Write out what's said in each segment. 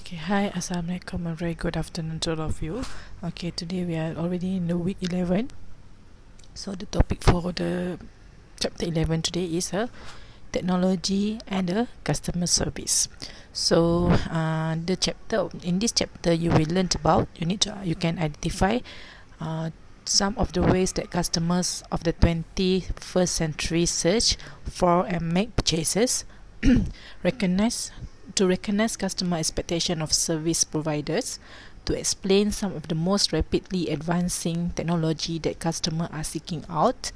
Okay, hi, Assalamualaikum, a very good afternoon to all of you. Okay, today we are already in the week 11. So the topic for the chapter 11 today is technology and customer service. So the chapter in this chapter you will learn about you can identify some of the ways that customers of the 21st century search for and make purchases, recognize customer expectation of service providers, to explain some of the most rapidly advancing technology that customers are seeking out,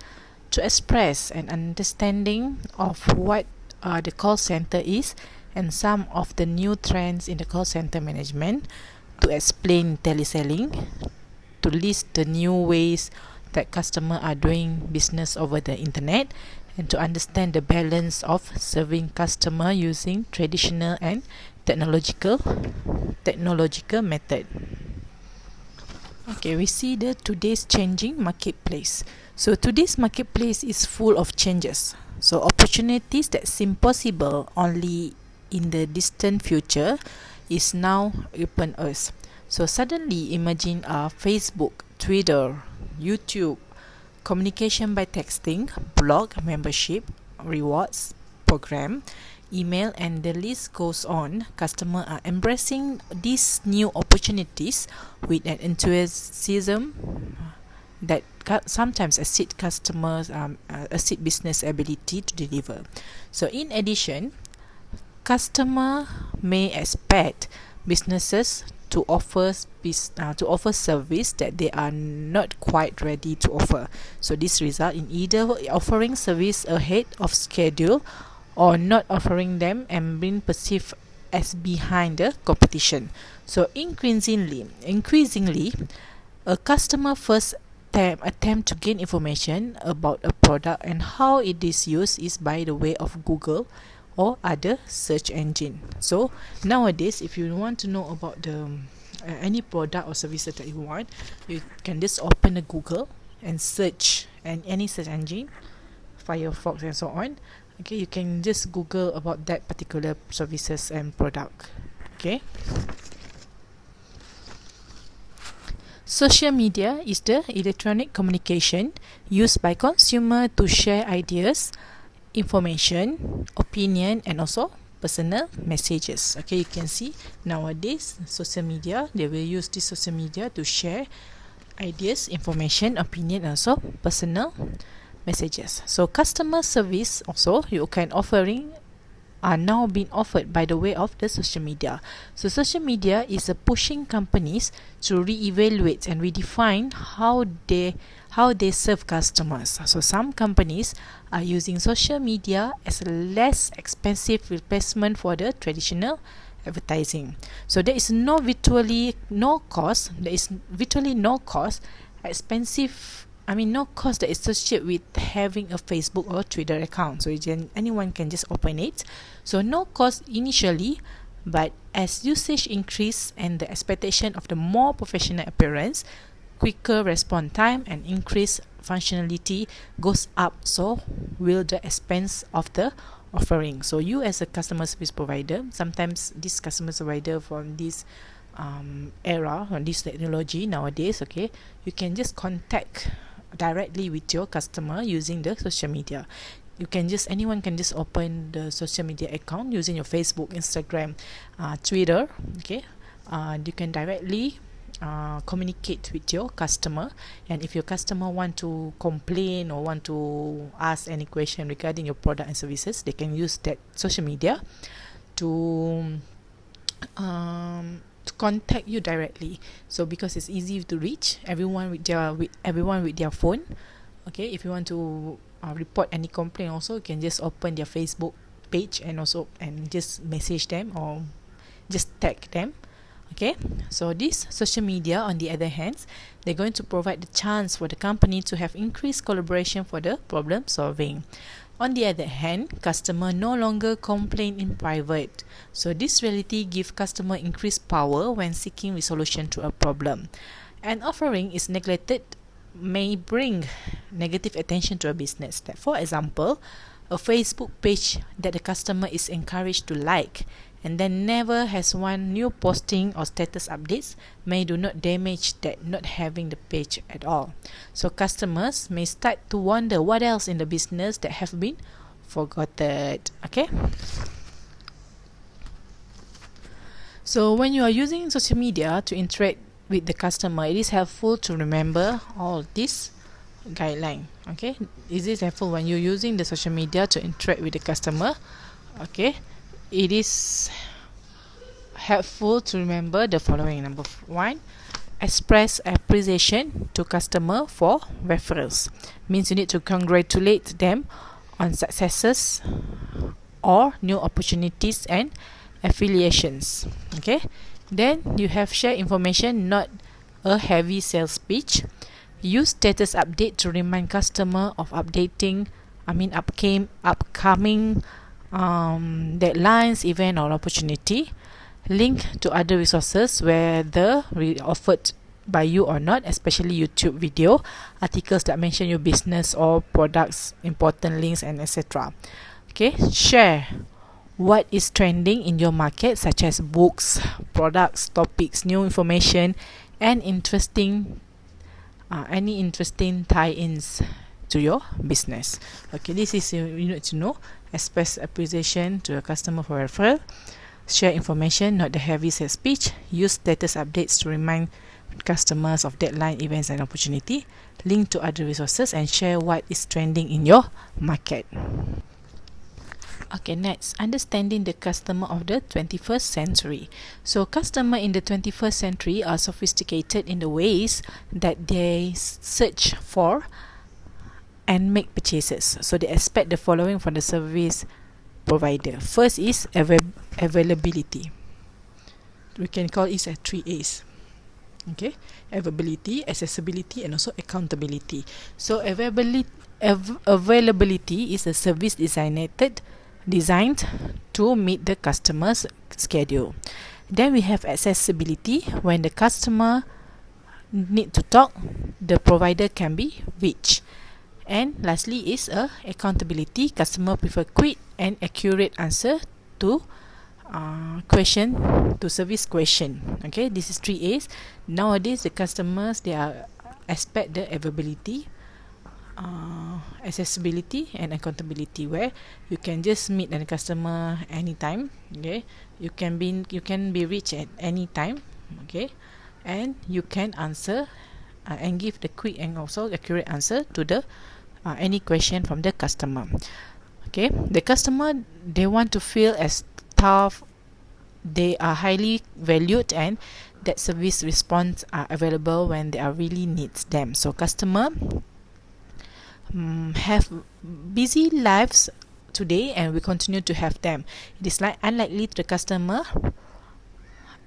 to express an understanding of what the call center is and some of the new trends in the call center management, to explain teleselling, to list the new ways that customers are doing business over the internet, and to understand the balance of serving customer using traditional and technological method. Okay, we see the today's changing marketplace. So today's marketplace is full of changes. So opportunities that seem possible only in the distant future is now open us. So suddenly imagine Facebook, Twitter, YouTube, communication by texting, blog membership, rewards program, email, and the list goes on. Customers are embracing these new opportunities with an enthusiasm that sometimes exceed exceed business ability to deliver. So in addition, customer may expect businesses to offer service that they are not quite ready to offer. So this result in either offering service ahead of schedule or not offering them and being perceived as behind the competition. So increasingly, a customer first attempt to gain information about a product and how it is used is by the way of Google or other search engine. So nowadays, if you want to know about the any product or service that you want, you can just open a Google and search, and any search engine, Firefox and so on. Okay, you can just Google about that particular services and product. Okay. Social media is the electronic communication used by consumer to share ideas, information, opinion, and also personal messages. Okay, you can see nowadays social media, they will use this social media to share ideas, information, opinion, and also personal messages. So customer service also you can offering are now being offered by the way of the social media. So social media is pushing companies to reevaluate and redefine how they serve customers. So some companies are using social media as a less expensive replacement for the traditional advertising. So there is virtually no cost that is associated with having a Facebook or Twitter account. So anyone can just open it. So no cost initially, but as usage increase and the expectation of the more professional appearance, quicker response time, and increased functionality goes up, so will the expense of the offering. So you as a customer service provider, sometimes this customer provider from this era on this technology nowadays, okay, you can just contact directly with your customer using the social media. Anyone can just open the social media account using your Facebook, Instagram, Twitter. Okay, you can directly communicate with your customer, and if your customer want to complain or want to ask any question regarding your product and services, they can use that social media to contact you directly. So because it's easy to reach everyone with their phone. Okay, if you want to report any complaint also, you can just open their Facebook page and just message them or just tag them. Okay, so this social media, on the other hand, they're going to provide the chance for the company to have increased collaboration for the problem solving. On the other hand, customer no longer complain in private. So this reality gives customer increased power when seeking resolution to a problem. An offering is neglected may bring negative attention to a business. Like for example, a Facebook page that the customer is encouraged to like and then never has one new posting or status updates may do not damage that not having the page at all. So customers may start to wonder what else in the business that have been forgotten. Okay. So when you are using social media to interact with the customer, it is helpful to remember all this guideline. Okay, is this helpful when you're using the social media to interact with the customer? Okay, it is helpful to remember the following. Number one, express appreciation to customer for referrals. Means you need to congratulate them on successes or new opportunities and affiliations. Okay, then you have share information, not a heavy sales pitch. Use status update to remind customer of upcoming deadlines, event or opportunity. Link to other resources whether offered by you or not, especially YouTube video, articles that mention your business or products, important links, and etc. Okay, share what is trending in your market, such as books, products, topics, new information, and any interesting tie-ins to your business. Okay, this is you need to know. Express appreciation to your customer for referral. Share information, not the heavy sales speech. Use status updates to remind customers of deadline, events, and opportunity. Link to other resources and share what is trending in your market. Okay, next, understanding the customer of the 21st century. So, customer in the 21st century are sophisticated in the ways that they search for and make purchases. So, they expect the following from the service provider. First is availability. We can call it as 3 A's. Okay, availability, accessibility, and also accountability. So, availability is a service designed to meet the customer's schedule. Then we have accessibility. When the customer need to talk, the provider can be reached. And lastly is accountability. Customer prefer quick and accurate answer to service question. Okay, this is 3 A's. Nowadays the customers, they expect the availability, accessibility, and accountability, where you can just meet the customer anytime. Okay, you can be reached at any time. Okay, and you can answer and give the quick and also accurate answer to the any question from the customer. Okay, the customer, they want to feel as tough they are highly valued and that service response are available when they are really needs them. So customer have busy lives today and we continue to have them. It is unlikely the customer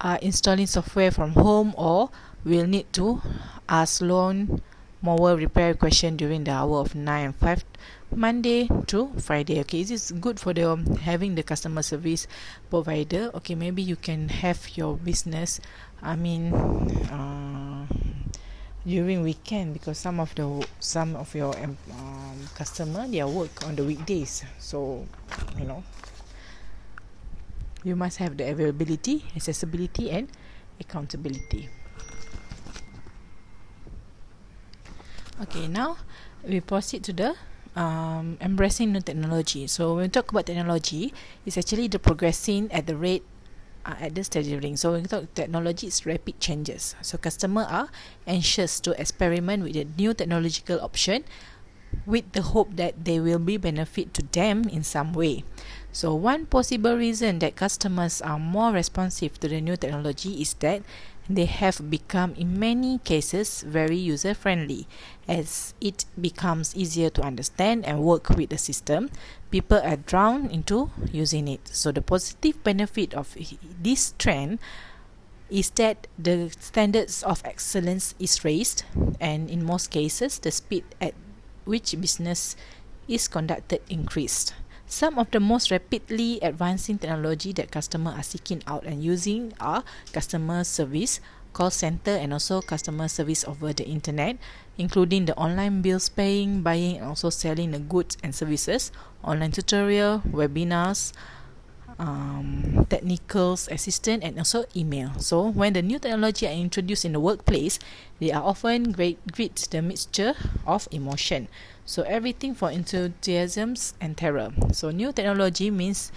are installing software from home or will need to ask loan more repair question during the hour of 9 and 5 Monday to Friday. Okay, this is good for the having the customer service provider. Okay, maybe you can have your business during weekend, because some of your customer, they work on the weekdays. So you must have the availability, accessibility, and accountability. Okay, now we proceed to the embracing new technology. So when we talk about technology, it's actually the progressing at the rate at the staggering. So when we talk technology, it's rapid changes. So customers are anxious to experiment with a new technological option with the hope that they will be benefit to them in some way. So one possible reason that customers are more responsive to the new technology is that they have become in many cases very user friendly. As it becomes easier to understand and work with the system, people are drawn into using it. So the positive benefit of this trend is that the standards of excellence is raised, and in most cases the speed at which business is conducted increased. Some of the most rapidly advancing technology that customers are seeking out and using are customer service, call center, and also customer service over the internet, including the online bills paying, buying, and also selling the goods and services, online tutorial, webinars, technical assistance, and also email. So when the new technology are introduced in the workplace, they are often greet the mixture of emotion. So everything from enthusiasms and terror. So new technology means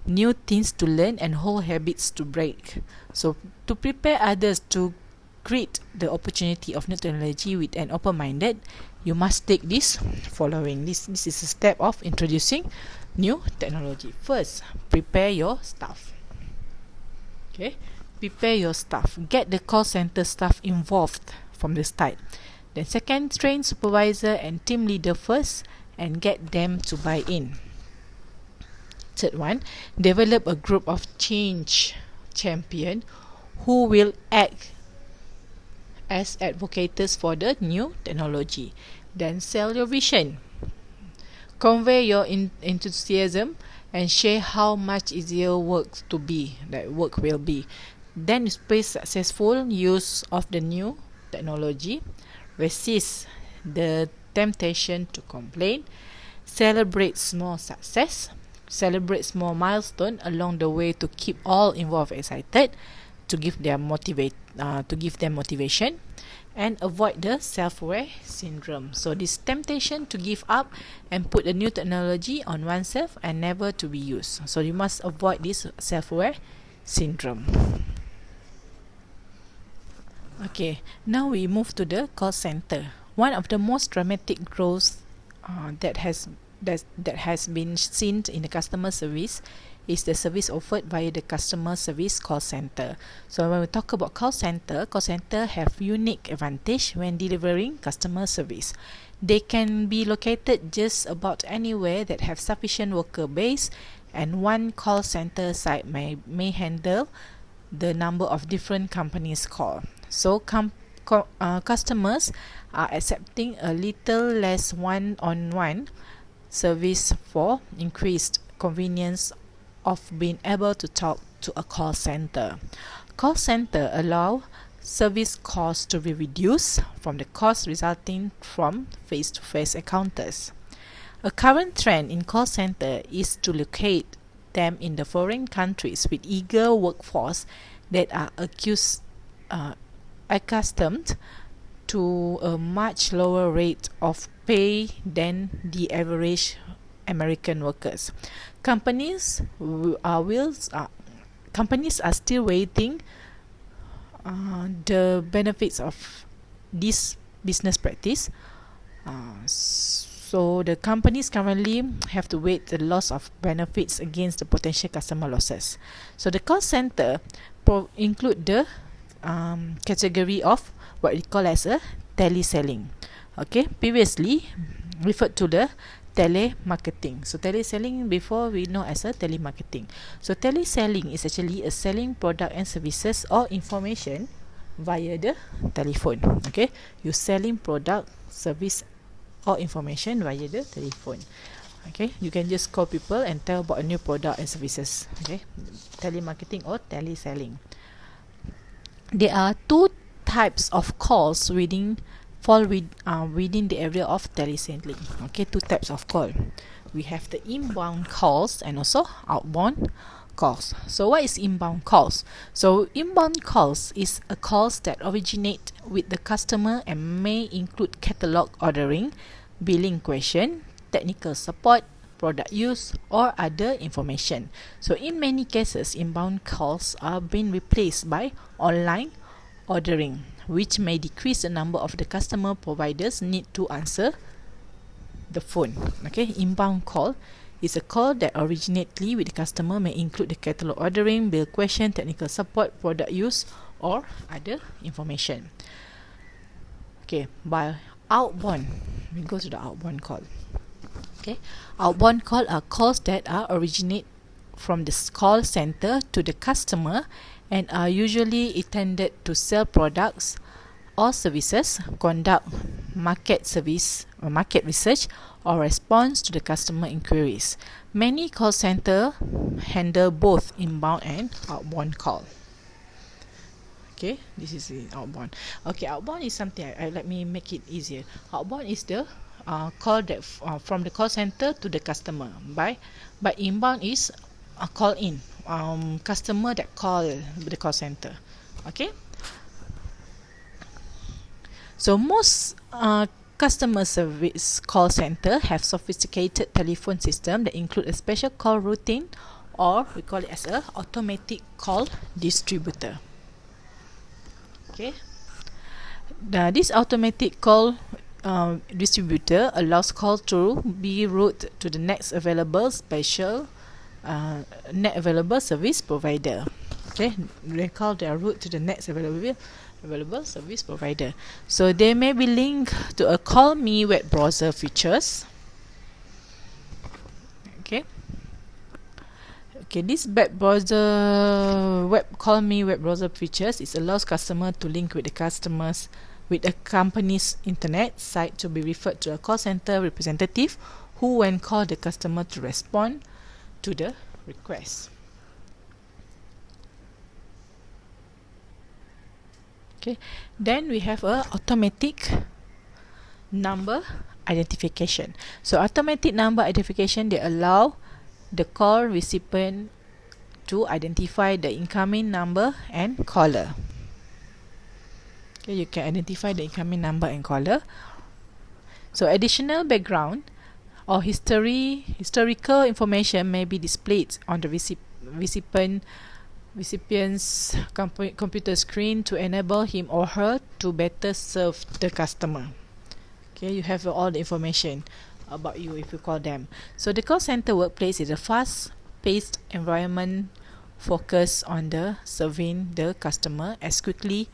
new things to learn and whole habits to break. So to prepare others to greet the opportunity of new technology with an open-minded, you must take this following. This is a step of introducing new technology. First, prepare your staff. Okay, prepare your staff. Get the call center staff involved from the start. Then second, train supervisor and team leader first and get them to buy in. Third one, develop a group of change champion who will act as advocates for the new technology. Then sell your vision. Convey your enthusiasm and share how much easier work will be. Then display successful use of the new technology. Resist the temptation to complain. Celebrate small success. Celebrate small milestone along the way to keep all involved excited, to give them motivation, and avoid the self-aware syndrome. So this temptation to give up and put the new technology on oneself and never to be used. So you must avoid this self-aware syndrome. Okay, now we move to the call center. One of the most dramatic growth that has been seen in the customer service is the service offered via the customer service call center. So when we talk about call center have unique advantage when delivering customer service. They can be located just about anywhere that have sufficient worker base, and one call center site may handle the number of different companies call. So customers are accepting a little less one-on-one service for increased convenience of being able to talk to a call center. Call center allow service costs to be reduced from the cost resulting from face-to-face encounters. A current trend in call center is to locate them in the foreign countries with eager workforce that are accustomed to a much lower rate of pay than the average American workers. Companies are still waiting the benefits of this business practice. So the companies currently have to weigh the loss of benefits against the potential customer losses. So the call center include the category of what we call as a teleselling. Okay, previously referred to the telemarketing. So teleselling before we know as a telemarketing. So teleselling is actually a selling product and services or information via the telephone. Okay, you selling product, service or information via the telephone. Okay, you can just call people and tell about a new product and services. Okay, telemarketing or teleselling. There are two types of calls within the area of teleselling. Okay, two types of call. We have the inbound calls and also outbound calls. So what is inbound calls? So inbound calls is a calls that originate with the customer and may include catalog ordering, billing question, technical support, product use, or other information. So in many cases, inbound calls are being replaced by online ordering, which may decrease the number of the customer providers need to answer the phone. Okay, inbound call is a call that originately with the customer may include the catalog ordering, bill question, technical support, product use, or other information. Okay, by outbound, we go to the outbound call. Okay, outbound call are calls that are originate from the call center to the customer and are usually intended to sell products or services, conduct market service or market research, or response to the customer inquiries. Many call center handle both inbound and outbound call. Okay, this is the outbound. Okay, outbound is something let me make it easier. Outbound is the call that from the call center to the customer. But inbound is call in, customer that call the call center. Okay, so most customer service call center have sophisticated telephone system that include a special call routine, or we call it as a automatic call distributor. Okay, this automatic call distributor allows call to be routed to the next available net available service provider. Okay, they call their route to the next available service provider. So they may be linked to a Call Me web browser features. Okay. Okay, this web Call Me web browser features allows customer to link with a company's internet site to be referred to a call center representative who when call the customer to respond to the request. Okay, then we have a automatic number identification. So automatic number identification, they allow the call recipient to identify the incoming number and caller. Okay, you can identify the incoming number and caller. So additional background or historical information may be displayed on the recipient's computer screen to enable him or her to better serve the customer. Okay, you have all the information about you if you call them. So the call center workplace is a fast-paced environment focused on the serving the customer as quickly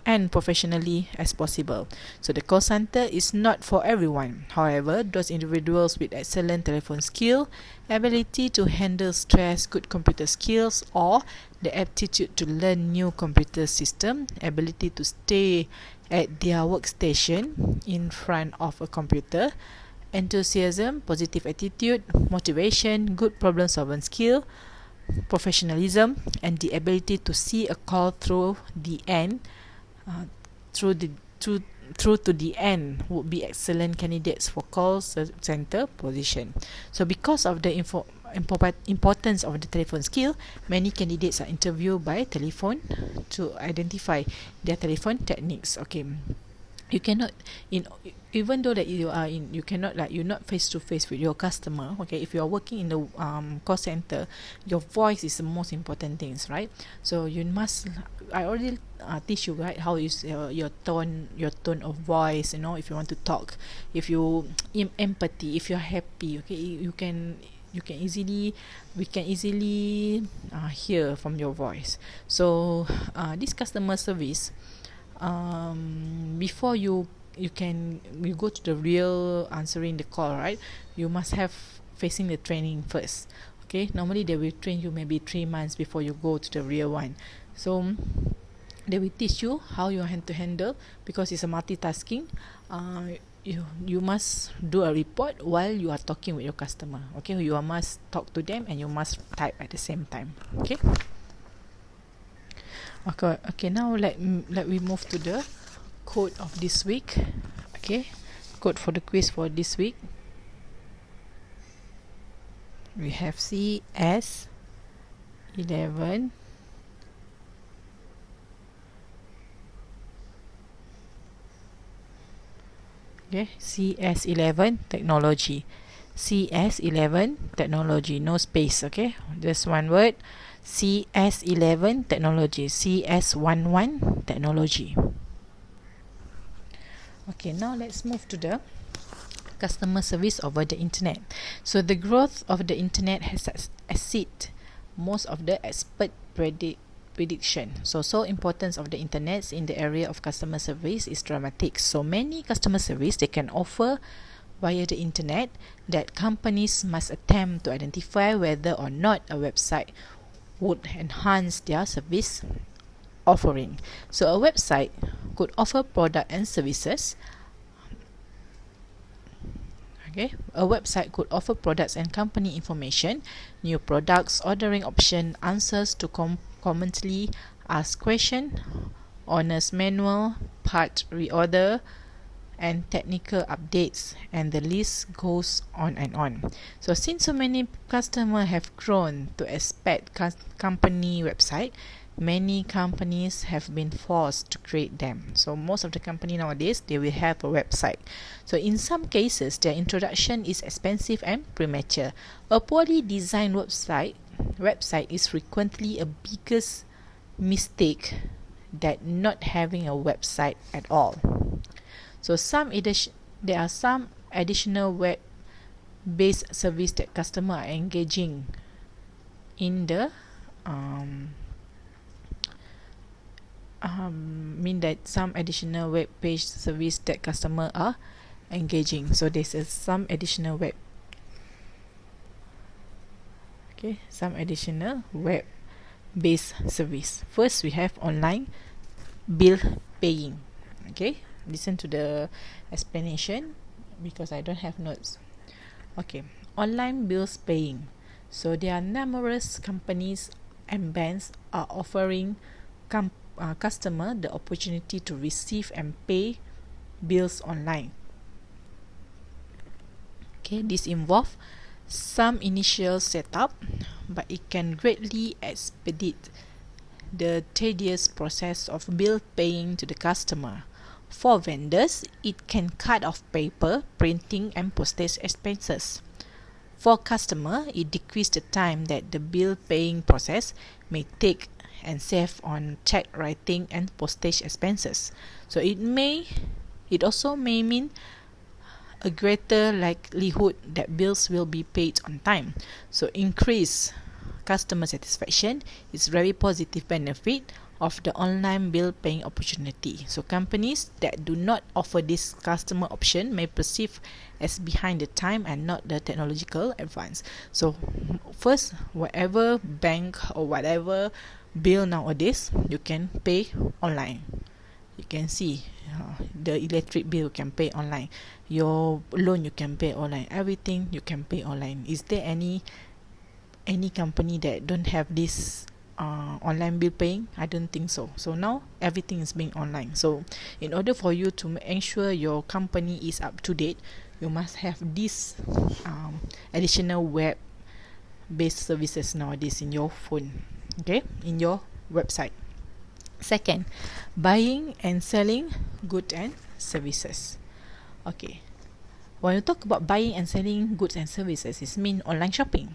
and professionally as possible. So the call center is not for everyone. However, those individuals with excellent telephone skill, ability to handle stress, good computer skills, or the aptitude to learn new computer system, ability to stay at their workstation in front of a computer, enthusiasm, positive attitude, motivation, good problem solving skill, professionalism, and the ability to see a call through the end through to the end would be excellent candidates for call center position. So because of the importance of the telephone skill, many candidates are interviewed by telephone to identify their telephone techniques. Okay, you cannot even though that you cannot, like, you're not face to face with your customer. Okay, if you are working in the call center, your voice is the most important things, right? So you must, I already teach you, right, how is your tone of voice, if you want to talk, if you empathy, if you're happy. Okay, we can easily hear from your voice. So this customer service, before you go to the real answering the call, right, you must have facing the training first. Okay, normally they will train you maybe 3 months before you go to the real one. So they will teach you how you have to handle, because it's a multitasking. You must do a report while you are talking with your customer. Okay, you must talk to them and you must type at the same time. Okay. Okay, now let we move to the code of this week. Okay, code for the quiz for this week. We have CS11 okay, CS11 technology. CS11 technology, no space. Okay, just one word. CS11 technology. CS11 technology. Okay, now let's move to the customer service over the internet. So the growth of the internet has exceeded most of the expert prediction. So importance of the internet in the area of customer service is dramatic. So many customer service they can offer via the internet that companies must attempt to identify whether or not a website would enhance their service offering. So a website could offer product and services. Okay, a website could offer products and company information, new products, ordering option, answers to commonly asked question, honest manual, part reorder, and technical updates, and the list goes on and on. So since so many customers have grown to expect company website, many companies have been forced to create them. So most of the company nowadays, they will have a website. So in some cases, their introduction is expensive and premature. A poorly designed website is frequently a biggest mistake that not having a website at all. So there are some additional web-based service that customer are engaging in the mean that some additional web-based service that customer are engaging. So this is some additional web-based service. First, we have online bill paying. Okay, listen to the explanation because I don't have notes. Okay, online bills paying. So there are numerous companies and banks are offering customer the opportunity to receive and pay bills online. Okay, this involves some initial setup, but it can greatly expedite the tedious process of bill paying to the customer. For vendors, it can cut off paper, printing, and postage expenses. For customer, it decreases the time that the bill paying process may take and save on check writing and postage expenses. So it also may mean a greater likelihood that bills will be paid on time. So increase customer satisfaction is very positive benefit of the online bill paying opportunity. So companies that do not offer this customer option may perceive as behind the time and not the technological advance. So first, whatever bank or whatever bill nowadays, you can pay online. You can see the electric bill you can pay online, your loan you can pay online, everything you can pay online. Is there any company that don't have this online bill paying? I don't think so. So now everything is being online. So in order for you to ensure your company is up to date, you must have this additional web based services nowadays in your phone, okay, in your website. Second, buying and selling goods and services. Okay, when you talk about buying and selling goods and services, it means online shopping.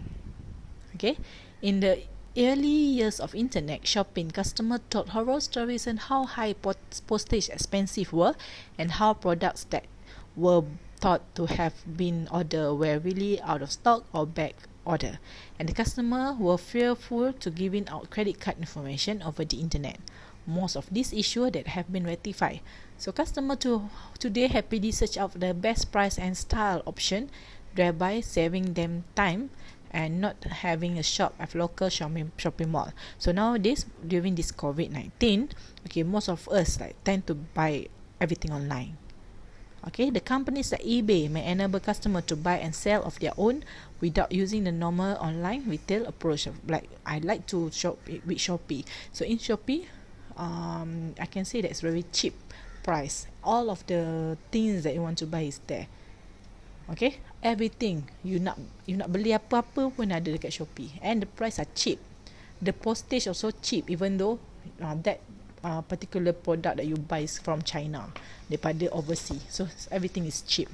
Okay, in the early years of internet shopping, customers told horror stories on how high postage expensive were and how products that were thought to have been ordered were really out of stock or back order, and the customer were fearful to giving out credit card information over the internet. Most of these issues that have been rectified. So customer today happily search out the best price and style option, thereby saving them time and not having a shop at local shopping mall. So nowadays, during this COVID-19, okay, most of us tend to buy everything online. Okay, the companies like eBay may enable customers to buy and sell of their own without using the normal online retail approach. Like I like to shop with Shopee. So in Shopee, I can say that it's very cheap price. All of the things that you want to buy is there. Okay, everything you nak beli apa-apa pun ada dekat Shopee, and the price are cheap. The postage also cheap, even though that particular product that you buy is from China daripada overseas. So everything is cheap.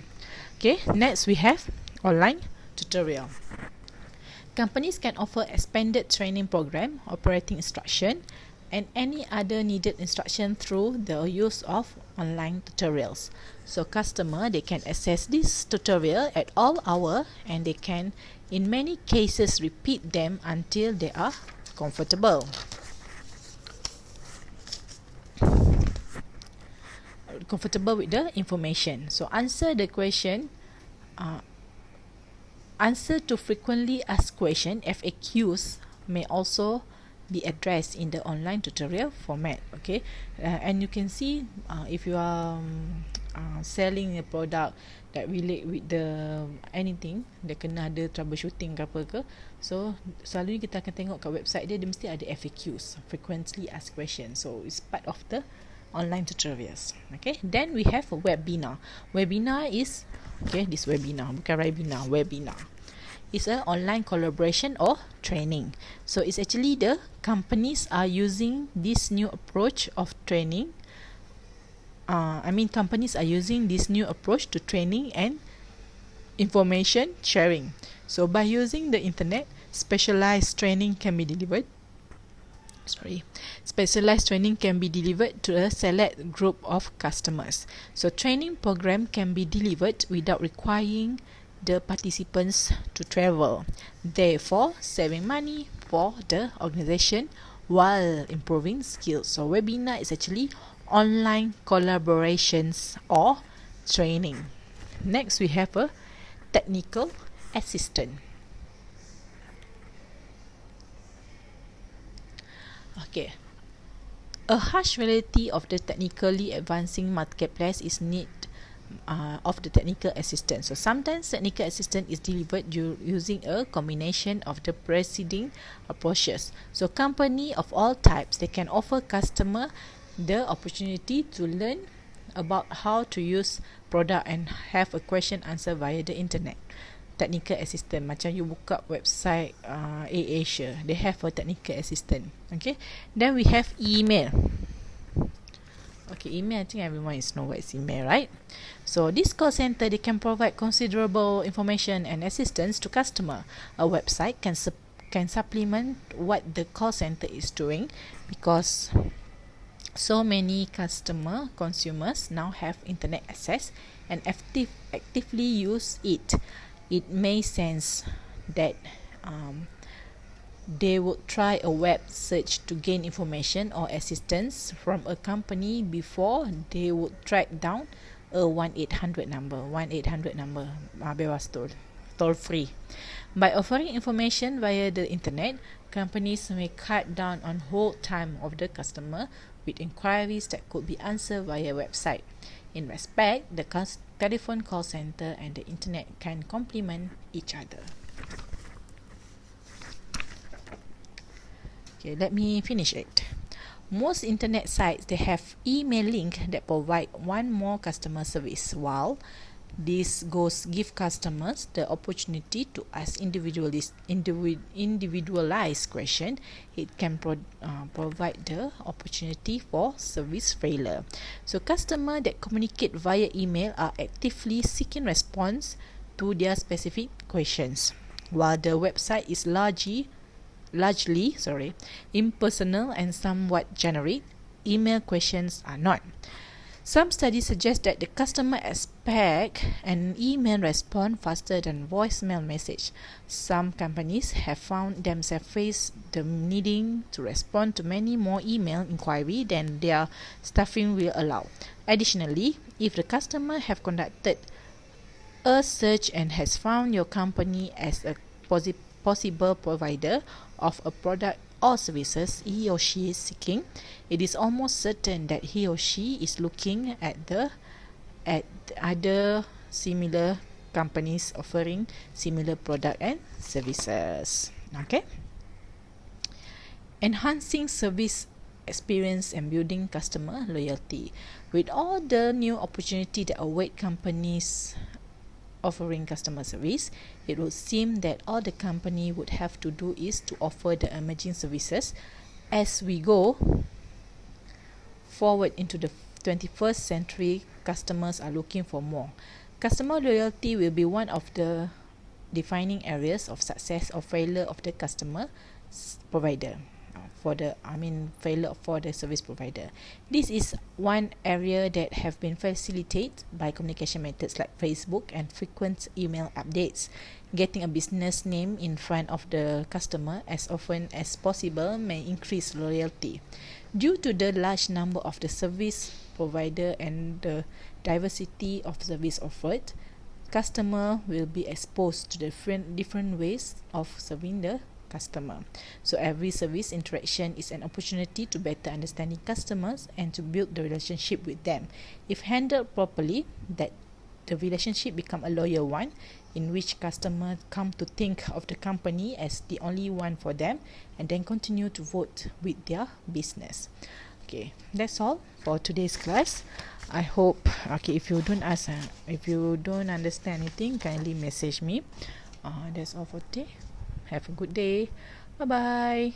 Okay, next we have online tutorial. Companies can offer expanded training program, operating instruction, and any other needed instruction through the use of online tutorials. So customer, they can access this tutorial at all hour, and they can in many cases repeat them until they are comfortable with the information. So answer to frequently asked question, FAQs, may also be addressed in the online tutorial format. Okay, and you can see if you are selling a product that relate with the anything, dia kena ada troubleshooting ke apa ke, so selalunya kita akan tengok kat website dia mesti ada FAQs, frequently asked questions. So it's part of the online tutorials. Okay, then we have a webinar. Webinar is, okay, this webinar, bukan webinar, webinar. It's an online collaboration or training. So it's actually the companies are using this new approach of training. Companies are using this new approach to training and information sharing. So by using the internet, specialized training can be delivered. Specialized training can be delivered to a select group of customers. So training program can be delivered without requiring the participants to travel, therefore saving money for the organization while improving skills. So webinar is actually online collaborations or training. Next, we have a technical assistant. Okay, a harsh reality of the technically advancing marketplace is need of the technical assistant. So sometimes technical assistant is delivered using a combination of the preceding approaches. So company of all types, they can offer customer the opportunity to learn about how to use product and have a question answer via the internet. Technical assistant, macam you buka website AirAsia, they have a technical assistant. Okay, then we have email. Okay, email, I think everyone is know what is email, right? So this call center, they can provide considerable information and assistance to customer. A website can supplement what the call center is doing, because so many consumers now have internet access and actively use it. It makes sense that they would try a web search to gain information or assistance from a company before they would track down a 1-800 number. Bebas toll free. By offering information via the internet, companies may cut down on hold time of the customer with inquiries that could be answered via website. In respect, the telephone call center and the internet can complement each other. Okay, let me finish it. Most internet sites, they have email link that provide one more customer service, while this give customers the opportunity to ask individualized question. It can provide the opportunity for service failure. So customers that communicate via email are actively seeking response to their specific questions, while the website is largely impersonal and somewhat generic. Email questions are not. Some studies suggest that the customer expect an email response faster than voicemail message. Some companies have found themselves face the needing to respond to many more email inquiry than their staffing will allow. Additionally, if the customer have conducted a search and has found your company as a possible provider of a product or services he or she is seeking, it is almost certain that he or she is looking at other similar companies offering similar product and services. Okay, enhancing service experience and building customer loyalty. With all the new opportunity that await companies offering customer service, it would seem that all the company would have to do is to offer the emerging services. As we go forward into the 21st century, customers are looking for more. Customer loyalty will be one of the defining areas of success or failure of the customer provider. Failure for the service provider. This is one area that have been facilitated by communication methods like Facebook and frequent email updates. Getting a business name in front of the customer as often as possible may increase loyalty. Due to the large number of the service provider and the diversity of service offered, customer will be exposed to different ways of serving the customer. So every service interaction is an opportunity to better understanding customers and to build the relationship with them. If handled properly, that the relationship become a loyal one, in which customers come to think of the company as the only one for them and then continue to vote with their business. Okay, that's all for today's class. I hope, okay, if you don't ask, if you don't understand anything, kindly message me. That's all for today. Have a good day. Bye bye.